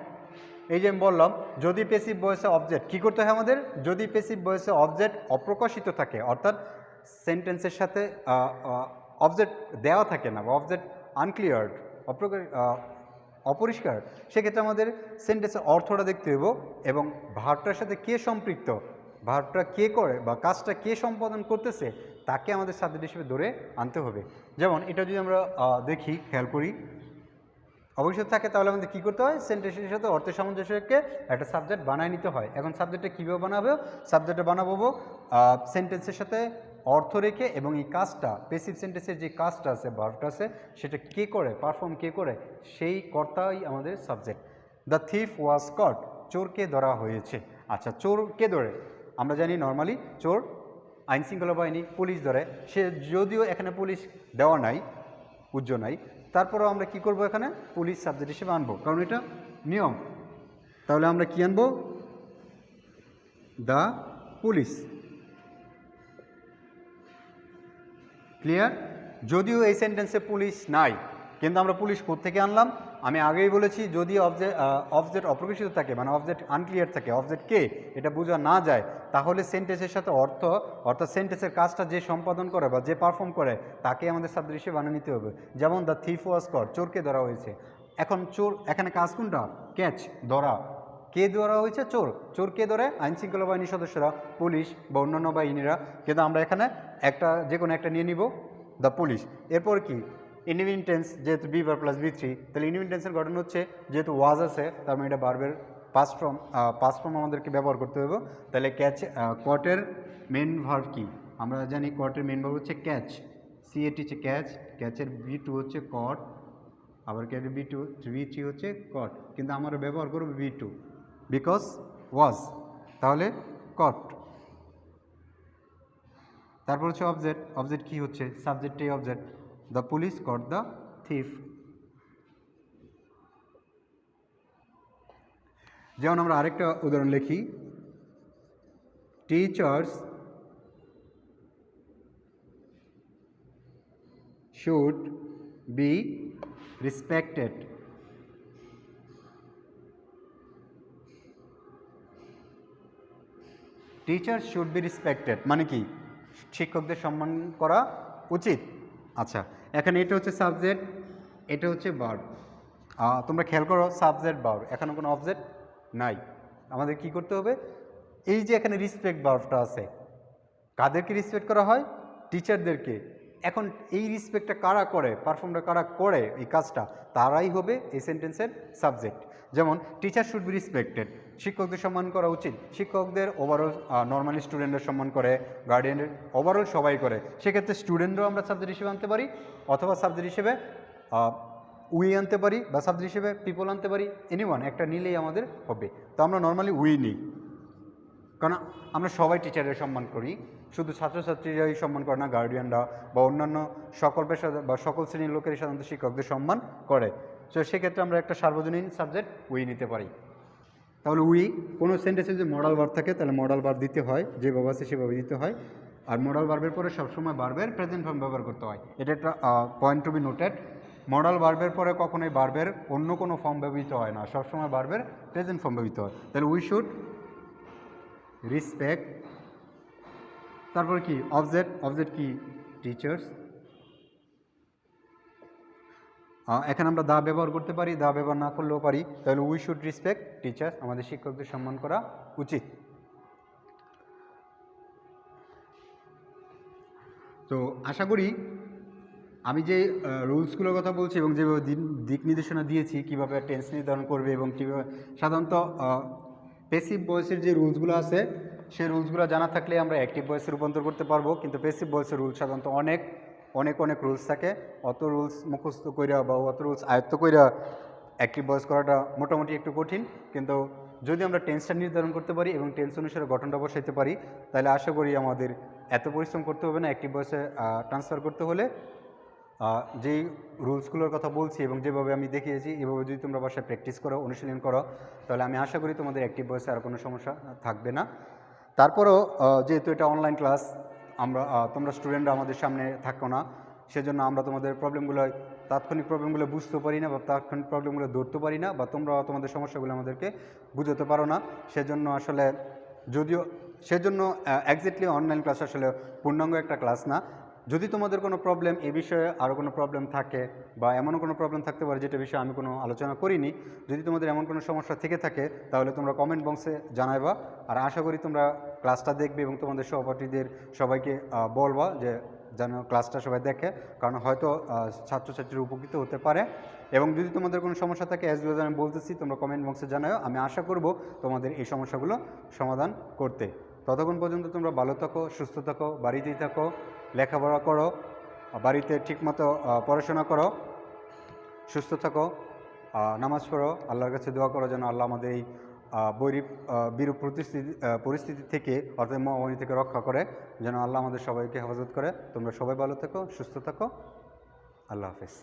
এই যে আমি বললাম, যদি প্যাসিভ ভয়েসে অবজেক্ট কী করতে হয় আমাদের? যদি প্যাসিভ ভয়েসে অবজেক্ট অপ্রকাশিত থাকে, অর্থাৎ সেন্টেন্সের সাথে অবজেক্ট দেওয়া থাকে না বা অবজেক্ট আনক্লিয়ার্ড, অপরিষ্কার, সেক্ষেত্রে আমাদের সেন্টেন্সের অর্থটা দেখতে হইব এবং ভার্বটার সাথে কে সম্পৃক্ত, ভার্বটা কে করে বা কাজটা কে সম্পাদন করতেছে তাকে আমাদের সাবজেক্ট হিসেবে ধরে আনতে হবে। যেমন এটা যদি আমরা দেখি, খেয়াল করি, অবশ্যই থাকে, তাহলে আমাদের কী করতে হয়? সেন্টেন্সের সাথে অর্থের সামঞ্জস্যকে একটা সাবজেক্ট বানায় নিতে হয়। এখন সাবজেক্টটা কীভাবে বানাবো? সাবজেক্টটা বানাবো সেন্টেন্সের সাথে অর্থ রেখে, এবং এই কাজটা প্যাসিভ সেন্টেন্সের যে কাজটা আছে, ভার্বটা আছে, সেটা কে করে, পারফর্ম কে করে, সেই কর্তাই আমাদের সাবজেক্ট। দ্য থিফ ওয়াজ কট, চোরকে ধরা হয়েছে। আচ্ছা, চোর কে ধরে? আমরা জানি নর্মালি চোর আইনশৃঙ্খলা বাহিনী, পুলিশ ধরে। সে যদিও এখানে পুলিশ দেওয়া নাই, উজ্জ্ব নাই, তারপরেও আমরা কি করব? এখানে পুলিশ সাবজেক্ট হিসেবে আনবো, কারণ এটা নিয়ম। তাহলে আমরা কি আনবো? The police. ক্লিয়ার? যদিও এই সেন্টেন্সে পুলিশ নাই, কিন্তু আমরা পুলিশ কোত্থেকে আনলাম? আমি আগেই বলেছি, যদি অবজেক্ট অপ্রকাশিত থাকে, মানে অবজেক্ট আনক্লিয়ার থাকে, অবজেক্ট কে এটা বোঝা না যায়, তাহলে সেন্টেন্সের সাথে অর্থাৎ সেন্টেন্সের কাজটা যে সম্পাদন করে বা যে পারফর্ম করে তাকে আমাদের সাবজেক্ট হিসেবে বানিয়ে নিতে হবে। যেমন দ্য থিফ ওয়াজ কট, চোরকে ধরা হয়েছে। এখন চোর, এখানে কাজ কোনটা? ক্যাচ, ধরা। কে ধরা হয়েছে? চোর। চোর কে ধরে? আইনশৃঙ্খলা বাহিনীর সদস্যরা, পুলিশ বা অন্যান্য বাহিনীরা, কিন্তু আমরা এখানে যে কোনো একটা নিয়ে নিব, দ্য পুলিশ। এরপর কি? ইনডিফিনিট টেন্স, যেহেতু be verb plus V three, তাহলে ইনডিফিনিট টেন্সের গঠন হচ্ছে, যেহেতু ওয়াজ আছে তার মানে এটা ভার্বের পাস্ট ফর্ম আমাদেরকে ব্যবহার করতে হবে। তাহলে কটের মেন ভার্ব কি? আমরা জানি কটের মেন ভার্ব হচ্ছে ক্যাচ, সিএটি হচ্ছে ক্যাচ, ক্যাচের বি টু হচ্ছে কট, আবার ক্যাচের বি থ্রি হচ্ছে কট, কিন্তু আমরা ব্যবহার করব বি টু, বিকজ ওয়াজ, তাহলে কট। তারপর হচ্ছে অবজেক্ট। অবজেক্ট কি হচ্ছে? সাবজেক্টই object. The police caught the thief. যেমন আমরা আরেকটা উদাহরণ লিখি, teachers should be respected. Teachers should be respected মানে কি? শিক্ষকদের সম্মান করা উচিত। আচ্ছা, এখানে এটা হচ্ছে সাবজেক্ট, এটা হচ্ছে ভার্ব। তোমরা খেয়াল করো, সাবজেক্ট ভার্ব, এখানে কোনো অবজেক্ট নাই। আমাদের কি করতে হবে? এই যে এখানে রেসপেক্ট ভার্বটা আছে, কাদেরকে রেসপেক্ট করা হয়? টিচারদেরকে। এখন এই রেসপেক্টটা কারা করে, পারফর্মটা কারা করে, এই কাজটা, তারাই হবে এই সেন্টেন্সের সাবজেক্ট। যেমন টিচার শুড বি রেসপেক্টেড, শিক্ষকদের সম্মান করা উচিত। শিক্ষকদের ওভারঅল নর্মালি স্টুডেন্টরা সম্মান করে, গার্ডিয়ানের ওভারঅল সবাই করে, সেক্ষেত্রে স্টুডেন্টরাও আমরা সাবজেক্ট হিসেবে আনতে পারি, অথবা সাবজেক্ট হিসেবে উই আনতে পারি, বা সাবজেক্ট হিসেবে পিপল আনতে পারি। এনিওয়ান একটা নিলেই আমাদের হবে। তো আমরা নর্মালি উই নিই, কারণ আমরা সবাই টিচারের সম্মান করি, শুধু ছাত্রছাত্রীরাই সম্মান করে না, গার্ডিয়ানরা বা অন্যান্য সকল পেশা বা সকল শ্রেণীর লোকেরই সাধারণত শিক্ষকদের সম্মান করে। তো সেক্ষেত্রে আমরা একটা সার্বজনীন সাবজেক্ট উই নিতে পারি। তাহলে উই কোনো সেন্টেন্সে যদি মডাল ভার্ব থাকে তাহলে মডাল ভার্ব দিতে হয়, যেভাবে আছে সেভাবে দিতে হয়। আর মডাল ভার্বের পরে সবসময় ভার্বের প্রেজেন্ট ফর্ম ব্যবহার করতে হয়। এটা একটা point to be noted. Modal ভার্বের পরে কখনোই ভার্বের অন্য কোনো ফর্ম ব্যবহৃত হয় না, সবসময় ভার্বের প্রেজেন্ট ফর্ম ব্যবহৃত হয়। তাহলে উই শুড রেসপেক্ট তারপর কি অবজেক্ট, অবজেক্ট কি টিচার্স। এখানে আমরা দা ব্যবহার করতে পারি, দা ব্যবহার না করলেও পারি। তাহলে উই শুড রেসপেক্ট টিচার্স, আমাদের শিক্ষকদের সম্মান করা উচিত। তো আশা করি আমি যে রুলসগুলোর কথা বলছি এবং যেভাবে দিক নির্দেশনা দিয়েছি কীভাবে টেন্স নির্ধারণ করবে এবং কীভাবে সাধারণত প্যাসিভ ভয়েসের যে রুলসগুলো আছে সেই রুলসগুলো জানা থাকলে আমরা অ্যাক্টিভ ভয়েসে রূপান্তর করতে পারবো। কিন্তু প্যাসিভ ভয়েসের রুলস সাধারণত অনেক অনেক অনেক রুলস থাকে, অত রুলস মুখস্থ কইরা বা অত রুলস আয়ত্ত কইরা অ্যাক্টিভ ভয়েস করাটা মোটামুটি একটু কঠিন। কিন্তু যদি আমরা টেন্সটা নির্ধারণ করতে পারি এবং টেন্স অনুসারে গঠনটা বসাইতে পারি তাহলে আশা করি আমাদের এত পরিশ্রম করতে হবে না অ্যাক্টিভ ভয়েসে ট্রান্সফার করতে হলে। যেই রুলসগুলোর কথা বলছি এবং যেভাবে আমি দেখিয়েছি এভাবে যদি তোমরা বাসায় প্র্যাকটিস করো, অনুশীলন করো, তাহলে আমি আশা করি তোমাদের অ্যাক্টিভ ভয়েসে আর কোনো সমস্যা থাকবে না। তারপরেও যেহেতু এটা অনলাইন ক্লাস, আমরা তোমরা স্টুডেন্টরা আমাদের সামনে থাকো না, সেজন্য আমরা তোমাদের প্রবলেমগুলো তাৎক্ষণিক প্রবলেমগুলো বুঝতে পারি না বা তাৎক্ষণিক প্রবলেমগুলো ধরতে পারি না বা তোমরা তোমাদের সমস্যাগুলো আমাদেরকে বুঝাতে পারো না। সেজন্য আসলে সেজন্য এক্স্যাক্টলি অনলাইন ক্লাস আসলে পূর্ণাঙ্গ একটা ক্লাস না। যদি তোমাদের কোনো প্রবলেম এ বিষয়ে আরও কোনো প্রবলেম থাকে বা এমনও কোনো প্রবলেম থাকতে পারে যেটা বিষয়ে আমি কোনো আলোচনা করিনি, যদি তোমাদের এমন কোনো সমস্যা থেকে থাকে তাহলে তোমরা কমেন্ট বক্সে জানাইবা। আর আশা করি তোমরা ক্লাসটা দেখবে এবং তোমাদের সহপাঠীদের সবাইকে বলবা যে যেন ক্লাসটা সবাই দেখে, কারণ হয়তো ছাত্রছাত্রীরা উপকৃত হতে পারে। এবং যদি তোমাদের কোনো সমস্যা থাকে অ্যাজ ওয়েল আমি বলতেছি তোমরা কমেন্ট বক্সে জানাও, আমি আশা করব তোমাদের এই সমস্যাগুলো সমাধান করতে। ততক্ষণ পর্যন্ত তোমরা ভালো থাকো, সুস্থ থাকো, বাড়িতেই থাকো, লেখাপড়া করো, বাড়িতে ঠিকমতো পড়াশোনা করো, সুস্থ থাকো, নামাজ পড়ো, আল্লাহর কাছে দোয়া করো যেন আল্লাহ আমাদের এই বিরূপ পরিস্থিতি থেকে অর্থাৎ মহামারী থেকে রক্ষা করে, যেন আল্লাহ আমাদের সবাইকে হেফাজত করে। তোমরা সবাই ভালো থাকো, সুস্থ থাকো, আল্লাহ হাফেজ।